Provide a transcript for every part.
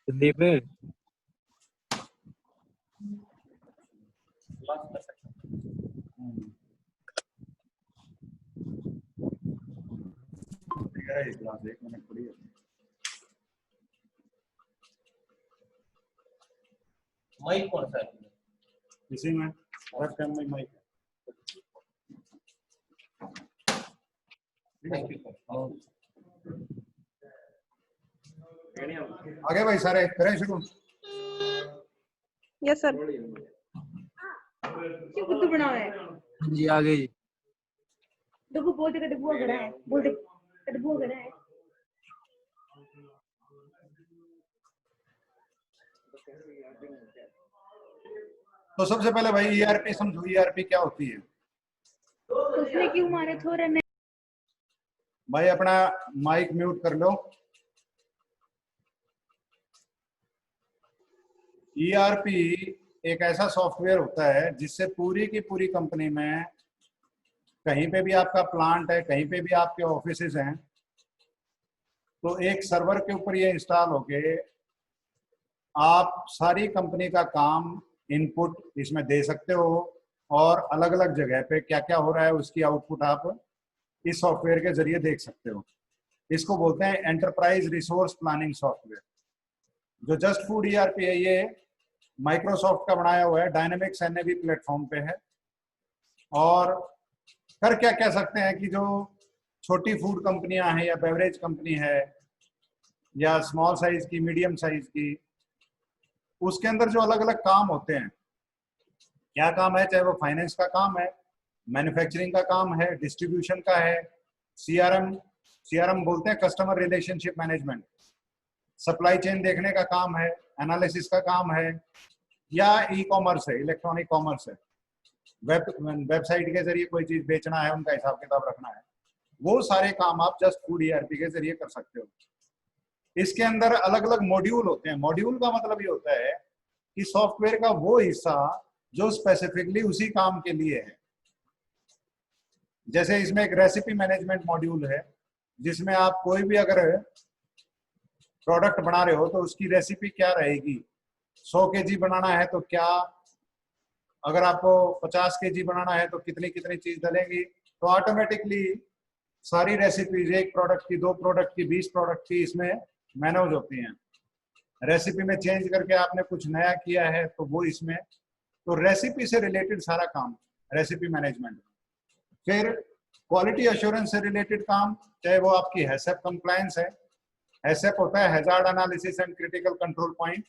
संदीप है। एक मिनट पड़ी है। माइक कौन सा है? इसी में हर टाइम में माइक है। आगे भाई सारे करें शुरू। Yes sir. क्यों कुत्तू बना है? जी आगे जी। देखो बोल दे डब्बुआ खड़ा है, बोल दे डब्बुआ खड़ा है। तो सबसे पहले भाई ईआरपी समझो, ईआरपी क्या होती है। उसने क्यों मारे थोड़े ने? भाई अपना माइक म्यूट कर लो। ईआरपी एक ऐसा सॉफ्टवेयर होता है जिससे पूरी की पूरी कंपनी में कहीं पे भी आपका प्लांट है, कहीं पे भी आपके ऑफिसेज हैं, तो एक सर्वर के ऊपर ये इंस्टॉल होके आप सारी कंपनी का काम इनपुट इसमें दे सकते हो और अलग अलग जगह पे क्या क्या हो रहा है उसकी आउटपुट आप इस सॉफ्टवेयर के जरिए देख सकते हो। इसको बोलते हैं एंटरप्राइज रिसोर्स प्लानिंग सॉफ्टवेयर। जो जस्ट फूड ईआरपी है ये माइक्रोसॉफ्ट का बनाया हुआ है, डायनेमिक्स एनएबी प्लेटफॉर्म पे है। और कर क्या कह सकते हैं कि जो छोटी फूड कंपनियां हैं या बेवरेज कंपनी है या स्मॉल साइज की, मीडियम साइज की, उसके अंदर जो अलग अलग काम होते हैं, क्या काम है, चाहे वो फाइनेंस का काम है, मैन्युफैक्चरिंग का काम है, डिस्ट्रीब्यूशन का है, सीआरएम बोलते हैं customer relationship management, supply chain देखने का काम है, एनालिसिस का काम है, या ई कॉमर्स है, इलेक्ट्रॉनिक कॉमर्स है, वेबसाइट के जरिए कोई चीज बेचना है, उनका हिसाब किताब रखना है, वो सारे काम आप जस्ट फूड ईआरपी के जरिए कर सकते हो। इसके अंदर अलग अलग मॉड्यूल होते हैं। मॉड्यूल का मतलब ये होता है कि सॉफ्टवेयर का वो हिस्सा जो स्पेसिफिकली उसी काम के लिए है। जैसे इसमें एक रेसिपी मैनेजमेंट मॉड्यूल है जिसमें आप कोई भी अगर प्रोडक्ट बना रहे हो तो उसकी रेसिपी क्या रहेगी। 100 केजी बनाना है तो क्या, अगर आपको 50 केजी बनाना है तो कितनी कितनी चीज डलेंगी, तो ऑटोमेटिकली सारी रेसिपीज, एक प्रोडक्ट की, 2 प्रोडक्ट की, 20 प्रोडक्ट की इसमें मैनेज होती हैं। रेसिपी में चेंज करके आपने कुछ नया किया है तो वो इसमें, तो रेसिपी से रिलेटेड सारा काम रेसिपी मैनेजमेंट। फिर क्वालिटी एश्योरेंस से रिलेटेड काम, चाहे वो आपकी हैसएप कंप्लायंस है। हैसएप होता है hazard analysis and critical control point.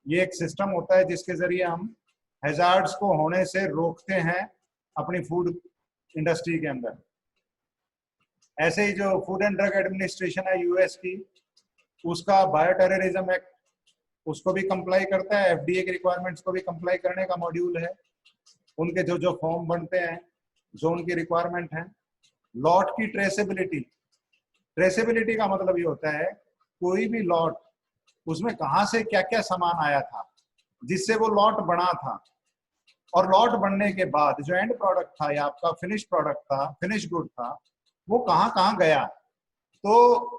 ये एक सिस्टम होता है जिसके जरिए हम हैजार्ड्स को होने से रोकते हैं अपनी फूड इंडस्ट्री के अंदर। ऐसे ही जो फूड एंड ड्रग एडमिनिस्ट्रेशन है यूएस की, उसका बायो टेररिज्म एक्ट उसको भी कंप्लाई करता है, एफडीए की रिक्वायरमेंट्स को भी कंप्लाई करने का मॉड्यूल है। उनके जो जो फॉर्म बनते हैं, जो उनकी रिक्वायरमेंट है। लॉट की ट्रेसेबिलिटी, ट्रेसेबिलिटी का मतलब ये होता है कोई भी लॉट, उसमें कहाँ से क्या क्या सामान आया था जिससे वो लॉट बना था, और लॉट बनने के बाद जो एंड प्रोडक्ट था या आपका फिनिश प्रोडक्ट था, फिनिश गुड था, वो कहाँ कहाँ गया। तो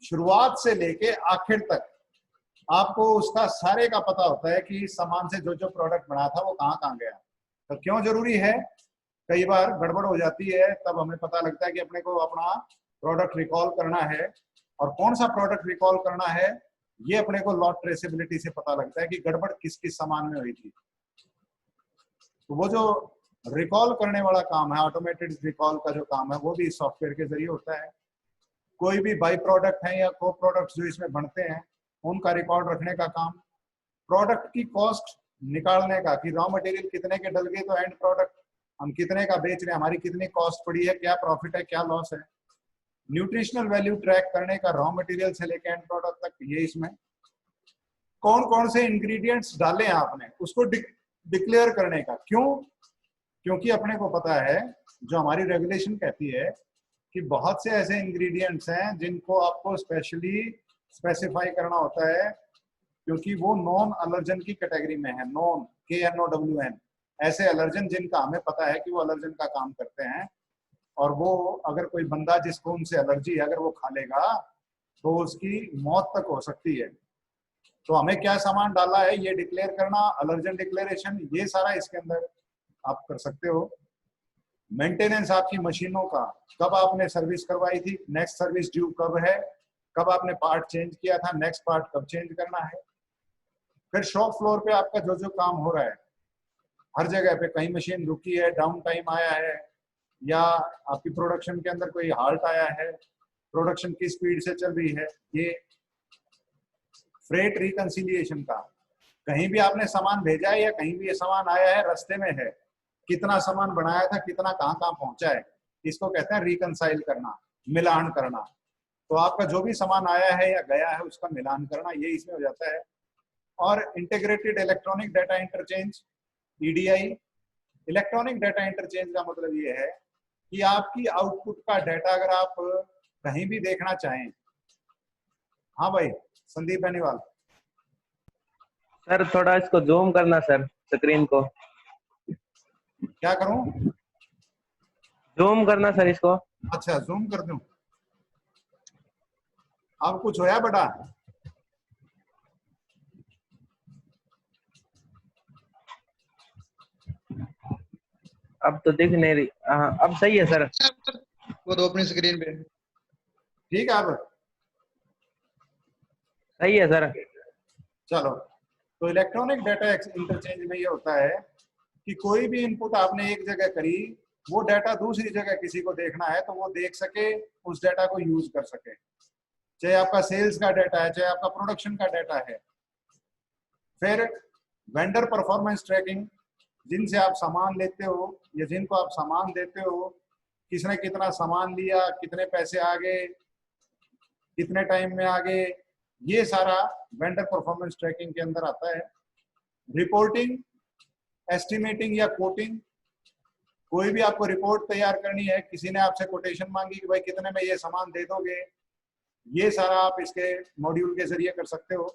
शुरुआत से लेके आखिर तक आपको उसका सारे का पता होता है कि सामान से जो जो प्रोडक्ट बना था वो कहाँ कहाँ गया। तो क्यों जरूरी है, कई बार गड़बड़ हो जाती है, तब हमें पता लगता है कि अपने को अपना प्रोडक्ट रिकॉल करना है, और कौन सा प्रोडक्ट रिकॉल करना है ये अपने को लॉट ट्रेसेबिलिटी से पता लगता है कि गड़बड़ किस किस सामान में हुई थी। तो वो जो रिकॉल करने वाला काम है, ऑटोमेटेड रिकॉल का जो काम है, वो भी सॉफ्टवेयर के जरिए होता है। कोई भी बाई प्रोडक्ट है या को प्रोडक्ट्स जो इसमें बनते हैं उनका रिकॉर्ड रखने का काम, प्रोडक्ट की कॉस्ट निकालने का कि रॉ मटेरियल कितने के डल गए तो एंड प्रोडक्ट हम कितने का बेच रहे हैं, हमारी कितनी कॉस्ट पड़ी है, क्या प्रॉफिट है, क्या लॉस है। न्यूट्रिशनल वैल्यू ट्रैक करने का रॉ मटेरियल से लेकर एंड प्रोडक्ट तक, ये इसमें कौन कौन से इंग्रेडिएंट्स डाले हैं आपने उसको डिक्लेयर करने का। क्यों, क्योंकि अपने को पता है, जो हमारी रेगुलेशन कहती है कि बहुत से ऐसे इंग्रेडिएंट्स हैं जिनको आपको स्पेशली स्पेसिफाई करना होता है, क्योंकि वो नॉन एलर्जन की कैटेगरी में है। नॉन, KNOWN, ऐसे एलर्जन जिनका हमें पता है कि वो एलर्जन का काम करते हैं, और वो अगर कोई बंदा जिसको उनसे एलर्जी है अगर वो खा लेगा तो उसकी मौत तक हो सकती है। तो हमें क्या सामान डाला है ये डिक्लेयर करना, अलर्जन डिक्लेरेशन, ये सारा इसके अंदर आप कर सकते हो। मेंटेनेंस आपकी मशीनों का, कब आपने सर्विस करवाई थी, नेक्स्ट सर्विस ड्यू कब है, कब आपने पार्ट चेंज किया था, नेक्स्ट पार्ट कब चेंज करना है। फिर शॉप फ्लोर पे आपका जो जो काम हो रहा है, हर जगह पे कहीं मशीन रुकी है, डाउन टाइम आया है, या आपकी प्रोडक्शन के अंदर कोई हाल्ट आया है, प्रोडक्शन की स्पीड से चल रही है, ये फ्रेट रिकंसिलिएशन का, कहीं भी आपने सामान भेजा है या कहीं भी ये सामान आया है, रास्ते में है, कितना सामान बनाया था, कितना कहाँ कहाँ पहुंचा है, इसको कहते हैं रिकंसाइल करना, मिलान करना। तो आपका जो भी सामान आया है या गया है उसका मिलान करना, ये इसमें हो जाता है। और integrated electronic data interchange, EDI. Electronic data interchange का मतलब ये है कि आपकी आउटपुट का डाटा अगर आप कहीं भी देखना चाहें। हाँ भाई संदीप बेनीवाल। सर थोड़ा इसको जूम करना सर, स्क्रीन को क्या करूं? जूम करना सर इसको। अच्छा जूम कर दूं। अब कुछ होया बेटा? अब तो दिख नहीं रही। हाँ अब सही है सर। वो तो अपनी स्क्रीन पे। ठीक है अब सही है सर। चलो। तो इलेक्ट्रॉनिक डाटा इंटरचेंज में ये होता है कि कोई भी इनपुट आपने एक जगह करी, वो डाटा दूसरी जगह किसी को देखना है तो वो देख सके, उस डाटा को यूज कर सके। चाहे आपका सेल्स का डाटा है, चाहे आपका प्रोडक्शन का डाटा है। फिर वेंडर परफॉर्मेंस ट्रैकिंग, जिनसे आप सामान लेते हो या जिनको आप सामान देते हो, किसने कितना सामान लिया, कितने पैसे आ गए, कितने टाइम में आ गए, ये सारा वेंडर परफॉर्मेंस ट्रैकिंग के अंदर आता है। रिपोर्टिंग, एस्टिमेटिंग या कोटिंग, कोई भी आपको रिपोर्ट तैयार करनी है, किसी ने आपसे कोटेशन मांगी कि भाई कितने में ये सामान दे दोगे, ये सारा आप इसके मॉड्यूल के जरिए कर सकते हो।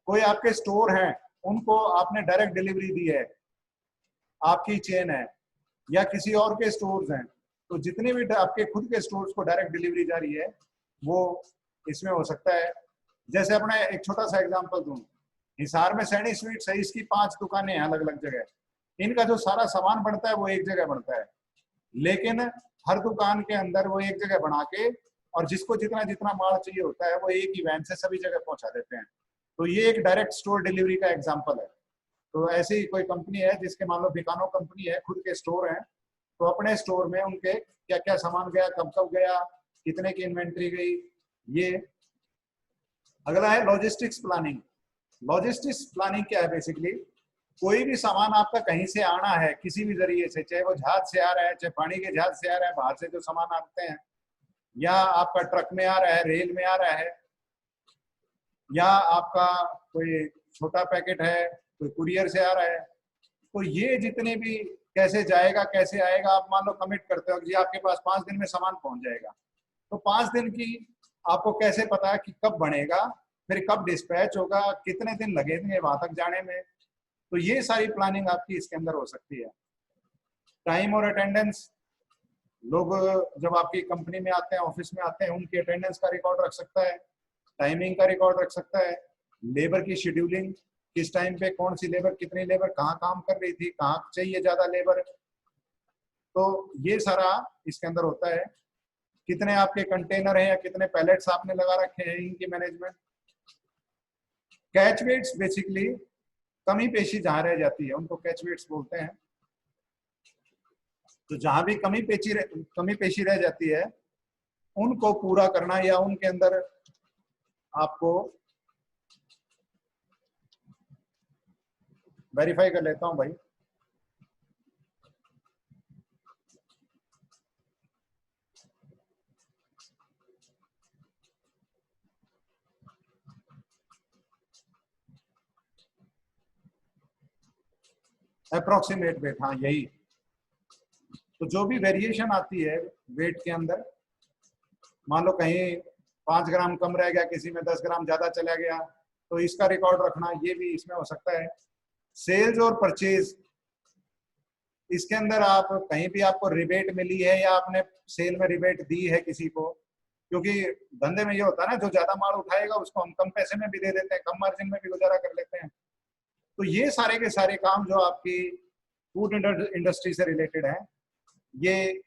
कोई आपके स्टोर हैं, उनको आपने डायरेक्ट डिलीवरी दी है, आपकी चेन है या किसी और के स्टोर्स हैं, तो जितने भी आपके खुद के स्टोर्स को डायरेक्ट डिलीवरी जा रही है वो इसमें हो सकता है। जैसे अपना एक छोटा सा एग्जांपल दूं, हिसार में सैनी स्वीट्स है, इसकी 5 दुकानें हैं अलग अलग जगह, इनका जो सारा सामान बनता है वो एक जगह बनता है, लेकिन हर दुकान के अंदर वो एक जगह बना के और जिसको जितना जितना माल चाहिए होता है वो एक ही वैन से सभी जगह पहुंचा देते हैं। तो ये एक डायरेक्ट स्टोर डिलीवरी का एग्जाम्पल है। तो ऐसी ही कोई कंपनी है जिसके मान लो बिकानो कंपनी है, खुद के स्टोर हैं, तो अपने स्टोर में उनके क्या क्या सामान गया, कब कब गया, कितने की इन्वेंट्री गई, ये। अगला है लॉजिस्टिक्स प्लानिंग। लॉजिस्टिक्स प्लानिंग क्या है? बेसिकली कोई भी सामान आपका कहीं से आना है किसी भी जरिए से, चाहे वो जहाज से आ रहा है, चाहे पानी के जहाज से आ रहा है, बाहर से जो सामान आते हैं, या आपका ट्रक में आ रहा है, रेल में आ रहा है, या आपका कोई छोटा पैकेट है, कोई कुरियर से आ रहा है, तो ये जितने भी कैसे जाएगा कैसे आएगा, आप मान लो कमिट करते हो कि आपके पास 5 दिन में सामान पहुंच जाएगा, तो 5 दिन की आपको कैसे पता है कि कब बनेगा, फिर कब डिस्पैच होगा, कितने दिन लगेंगे वहां तक जाने में। तो ये सारी प्लानिंग आपकी इसके अंदर हो सकती है। टाइम और अटेंडेंस, लोग जब आपकी कंपनी में आते हैं, ऑफिस में आते हैं, उनकी अटेंडेंस का रिकॉर्ड रख सकता है, टाइमिंग का रिकॉर्ड रख सकता है, लेबर की शेड्यूलिंग, किस टाइम पे कौन सी लेबर, कितनी लेबर कहाँ काम कर रही थी, कहाँ चाहिए ज्यादा लेबर, तो ये सारा इसके अंदर होता है। कितने आपके कंटेनर हैं या कितने पैलेट्स आपने लगा रखे हैं, इनकी मैनेजमेंट। कैच वेट्स, बेसिकली कमी पेशी जहां रह जाती है उनको कैच वेट्स बोलते हैं। तो जहां भी कमी पेशी रह जाती है उनको पूरा करना, या उनके अंदर आपको वेरीफाई कर लेता हूं भाई। अप्रोक्सीमेट वेट, हाँ यही। तो जो भी वेरिएशन आती है वेट के अंदर, मान लो कहीं 5 ग्राम कम रह गया, किसी में 10 ग्राम ज्यादा चला गया, तो इसका रिकॉर्ड रखना ये भी इसमें हो सकता है। सेल्स और परचेज, इसके अंदर आप कहीं भी आपको रिबेट मिली है या आपने सेल में रिबेट दी है किसी को, क्योंकि धंधे में ये होता है ना, जो ज्यादा माल उठाएगा उसको हम कम पैसे में भी दे देते हैं, कम मार्जिन में भी गुजारा कर लेते हैं। तो ये सारे के सारे काम जो आपकी फूड इंडस्ट्री से रिलेटेड है, ये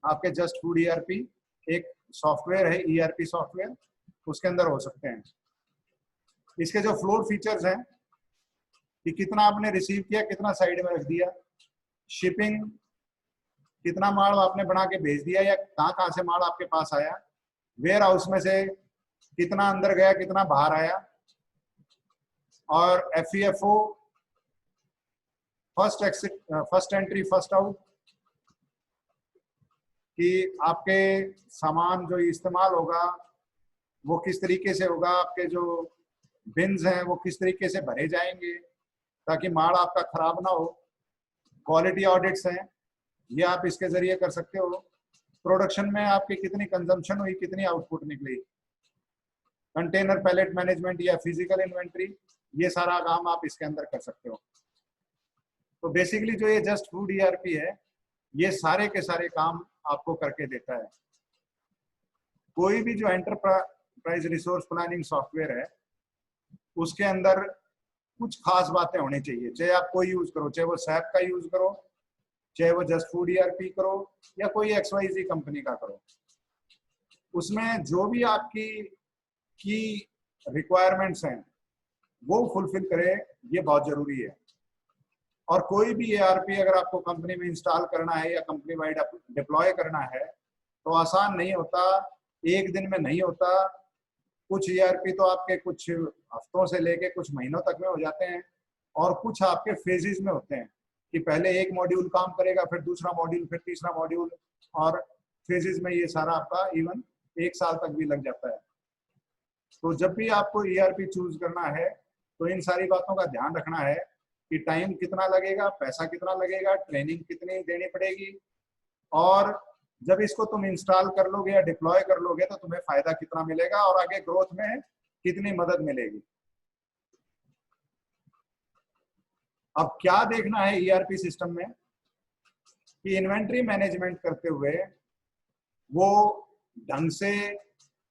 आपके जस्ट फूड ईआरपी एक सॉफ्टवेयर है, ईआरपी सॉफ्टवेयर, उसके अंदर हो सकते हैं। इसके जो फ्लोर फीचर्स हैं कि कितना आपने रिसीव किया, कितना साइड में रख दिया, शिपिंग, कितना माल आपने बना के भेज दिया या कहाँ कहाँ से माल आपके पास आया, वेयर हाउस में से कितना अंदर गया, कितना बाहर आया, और एफईएफओ, फर्स्ट एंट्री फर्स्ट आउट, कि आपके सामान जो इस्तेमाल होगा वो किस तरीके से होगा, आपके जो बिन्स हैं वो किस तरीके से भरे जाएंगे ताकि माल आपका खराब ना हो। क्वालिटी ऑडिट्स हैं, ये आप इसके जरिए कर सकते हो। प्रोडक्शन में आपकी कितनी कंजम्पशन हुई, कितनी आउटपुट निकली, कंटेनर पैलेट मैनेजमेंट या फिजिकल इन्वेंट्री, ये सारा काम आप इसके अंदर कर सकते हो। तो बेसिकली जो ये जस्ट फूड ईआरपी है, ये सारे के सारे काम आपको करके देता है। कोई भी जो एंटरप्राइज रिसोर्स प्लानिंग सॉफ्टवेयर है उसके अंदर कुछ खास बातें होनी चाहिए, चाहे आप कोई यूज करो, चाहे वो सैप का यूज करो, चाहे वो जस्ट फूड ईआरपी करो, या कोई XYZ कंपनी का करो। उसमें जो भी आपकी की रिक्वायरमेंट्स हैं वो फुलफिल करे, ये बहुत जरूरी है। और कोई भी ईआरपी अगर आपको कंपनी में इंस्टॉल करना है या कंपनी वाइड डिप्लॉय करना है तो आसान नहीं होता, एक दिन में नहीं होता। कुछ ईआरपी तो आपके कुछ हफ्तों से लेके कुछ महीनों तक में हो जाते हैं, और कुछ आपके फेजेस में होते हैं कि पहले एक मॉड्यूल काम करेगा, फिर दूसरा मॉड्यूल, फिर तीसरा मॉड्यूल, और फेजेस में ये सारा आपका इवन 1 साल तक भी लग जाता है। तो जब भी आपको ईआरपी चूज करना है तो इन सारी बातों का ध्यान रखना है कि टाइम कितना लगेगा, पैसा कितना लगेगा, ट्रेनिंग कितनी देनी पड़ेगी, और जब इसको तुम इंस्टॉल कर लोगे या डिप्लॉय कर लोगे तो तुम्हें फायदा कितना मिलेगा और आगे ग्रोथ में कितनी मदद मिलेगी। अब क्या देखना है ईआरपी सिस्टम में कि इन्वेंट्री मैनेजमेंट करते हुए वो ढंग से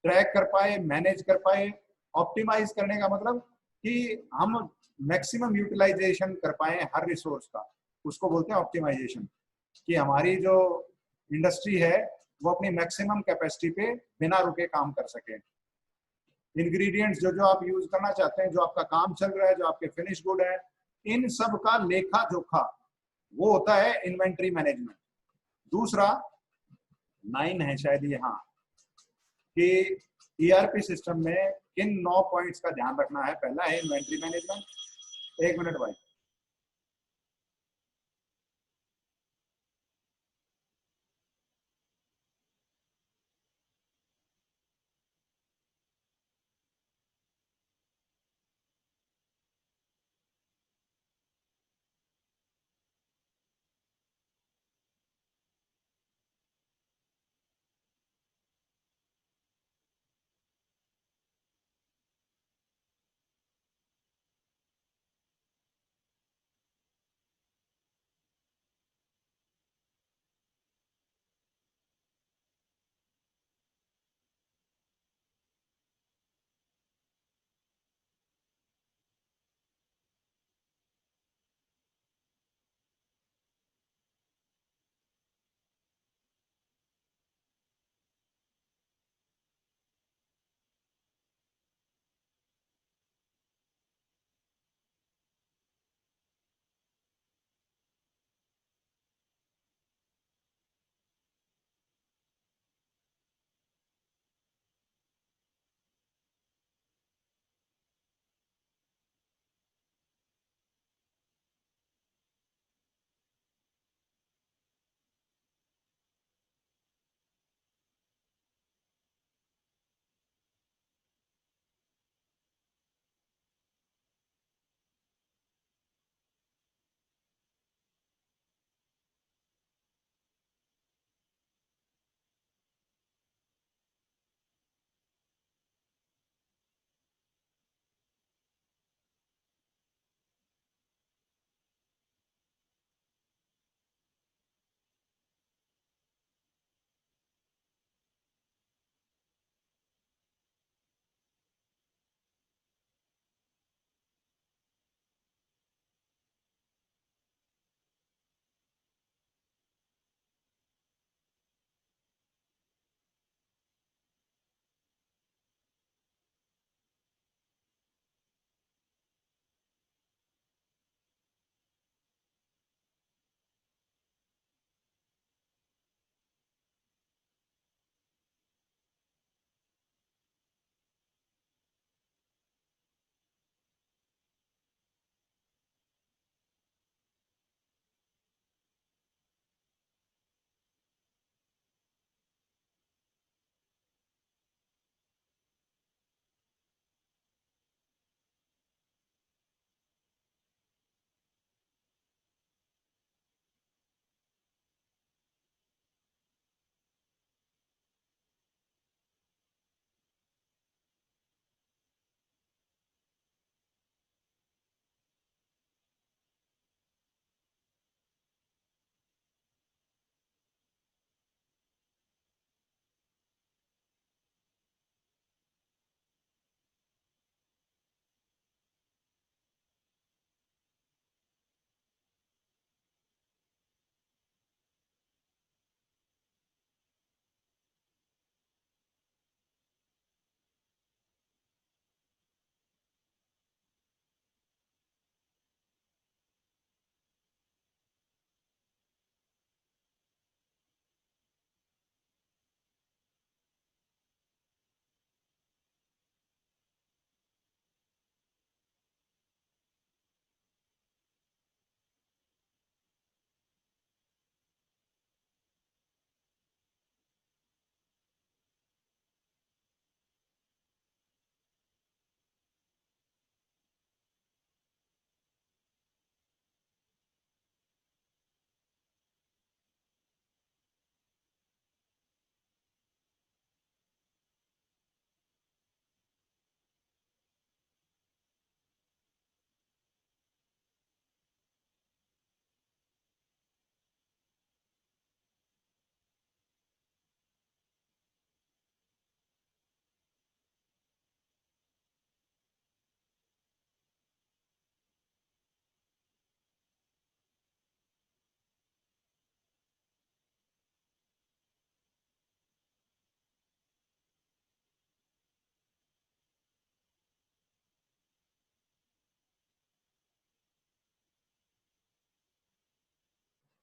ट्रैक कर पाए, मैनेज कर पाए। ऑप्टिमाइज करने का मतलब कि हम मैक्सिमम यूटिलाइजेशन कर पाए हर रिसोर्स का, उसको बोलते हैं ऑप्टिमाइजेशन। कि हमारी जो इंडस्ट्री है वो अपनी मैक्सिमम कैपेसिटी पे बिना रुके काम कर सके। इंग्रेडिएंट्स जो जो आप यूज करना चाहते हैं, जो आपका काम चल रहा है, जो आपके फिनिश गुड है, इन सब का लेखा जोखा वो होता है इन्वेंट्री मैनेजमेंट। दूसरा 9 है शायद ये, हाँ, कि ईआरपी सिस्टम में किन 9 पॉइंट्स का ध्यान रखना है। पहला है इन्वेंट्री मैनेजमेंट। 1 मिनट भाई।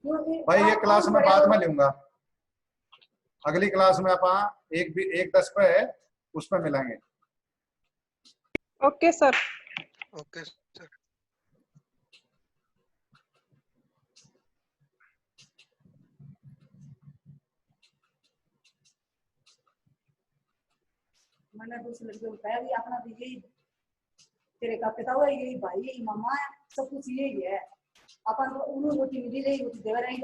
भाई ये क्लास में बाद में लूंगा, अगली क्लास में आप एक 10 पे है उस पर मिलेंगे। Okay sir. Okay sir. मैंने दूसरे लड़के को बताया भी अपना तो यही तेरे का पिता हुआ, यही भाई, यही मामा है, सब कुछ यही है। अपन को उन्होंने रोटी मिली रही, रोटी दे रही।